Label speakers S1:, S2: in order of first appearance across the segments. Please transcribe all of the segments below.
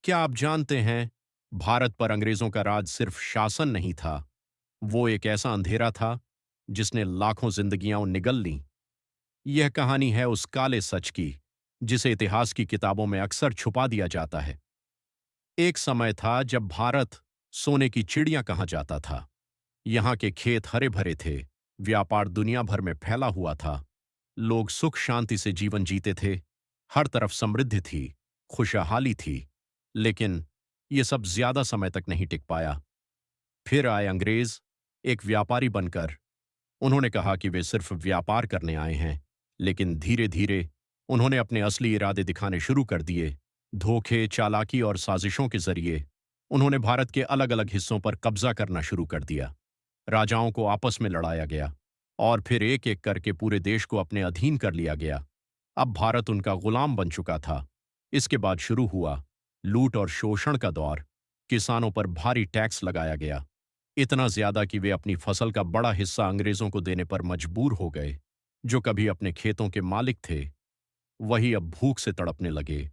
S1: क्या आप जानते हैं, भारत पर अंग्रेजों का राज सिर्फ शासन नहीं था, वो एक ऐसा अंधेरा था जिसने लाखों जिंदगियां निगल लीं। यह कहानी है उस काले सच की जिसे इतिहास की किताबों में अक्सर छुपा दिया जाता है। एक समय था जब भारत सोने की चिड़िया कहा जाता था। यहाँ के खेत हरे भरे थे, व्यापार दुनिया भर में फैला हुआ था, लोग सुख शांति से जीवन जीते थे, हर तरफ समृद्धि थी, खुशहाली थी। लेकिन ये सब ज्यादा समय तक नहीं टिक पाया। फिर आए अंग्रेज, एक व्यापारी बनकर। उन्होंने कहा कि वे सिर्फ व्यापार करने आए हैं, लेकिन धीरे धीरे उन्होंने अपने असली इरादे दिखाने शुरू कर दिए। धोखे, चालाकी और साजिशों के जरिए उन्होंने भारत के अलग अलग हिस्सों पर कब्जा करना शुरू कर दिया। राजाओं को आपस में लड़ाया गया और फिर एक एक करके पूरे देश को अपने अधीन कर लिया गया। अब भारत उनका गुलाम बन चुका था। इसके बाद शुरू हुआ लूट और शोषण का दौर। किसानों पर भारी टैक्स लगाया गया, इतना ज्यादा कि वे अपनी फसल का बड़ा हिस्सा अंग्रेजों को देने पर मजबूर हो गए। जो कभी अपने खेतों के मालिक थे, वही अब भूख से तड़पने लगे।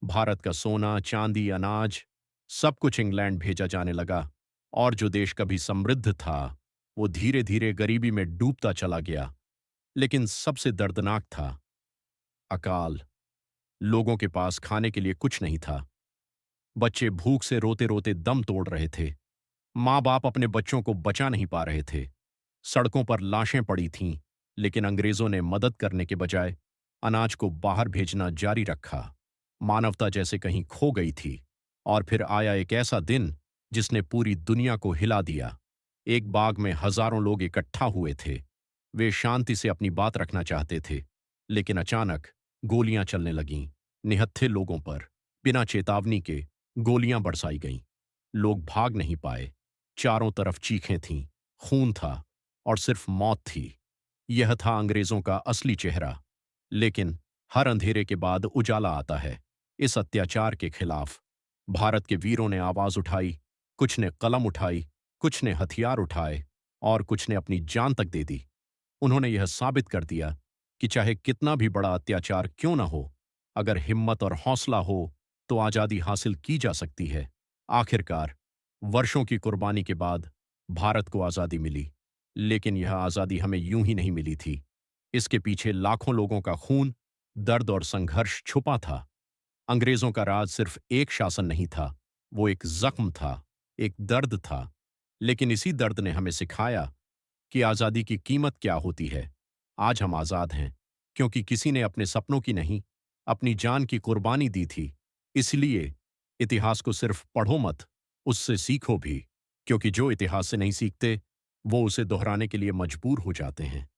S1: भारत का सोना, चांदी, अनाज, सब कुछ इंग्लैंड भेजा जाने लगा, और जो देश कभी समृद्ध था, वो धीरे धीरे गरीबी में डूबता चला गया। लेकिन सबसे दर्दनाक था अकाल। लोगों के पास खाने के लिए कुछ नहीं था। बच्चे भूख से रोते रोते दम तोड़ रहे थे। माँ बाप अपने बच्चों को बचा नहीं पा रहे थे। सड़कों पर लाशें पड़ी थीं, लेकिन अंग्रेजों ने मदद करने के बजाय अनाज को बाहर भेजना जारी रखा। मानवता जैसे कहीं खो गई थी। और फिर आया एक ऐसा दिन जिसने पूरी दुनिया को हिला दिया। एक बाग में हजारों लोग इकट्ठा हुए थे। वे शांति से अपनी बात रखना चाहते थे, लेकिन अचानक गोलियां चलने लगीं। निहत्थे लोगों पर बिना चेतावनी के गोलियां बरसाई गईं। लोग भाग नहीं पाए। चारों तरफ चीखें थीं, खून था और सिर्फ मौत थी। यह था अंग्रेजों का असली चेहरा। लेकिन हर अंधेरे के बाद उजाला आता है। इस अत्याचार के खिलाफ भारत के वीरों ने आवाज उठाई। कुछ ने कलम उठाई, कुछ ने हथियार उठाए और कुछ ने अपनी जान तक दे दी। उन्होंने यह साबित कर दिया कि चाहे कितना भी बड़ा अत्याचार क्यों न हो, अगर हिम्मत और हौसला हो तो आजादी हासिल की जा सकती है। आखिरकार वर्षों की कुर्बानी के बाद भारत को आजादी मिली। लेकिन यह आजादी हमें यूं ही नहीं मिली थी। इसके पीछे लाखों लोगों का खून, दर्द और संघर्ष छुपा था। अंग्रेजों का राज सिर्फ एक शासन नहीं था, वो एक जख्म था, एक दर्द था। लेकिन इसी दर्द ने हमें सिखाया कि आजादी की कीमत क्या होती है। आज हम आजाद हैं क्योंकि किसी ने अपने सपनों की नहीं, अपनी जान की कुर्बानी दी थी। इसलिए इतिहास को सिर्फ पढ़ो मत, उससे सीखो भी, क्योंकि जो इतिहास से नहीं सीखते वो उसे दोहराने के लिए मजबूर हो जाते हैं।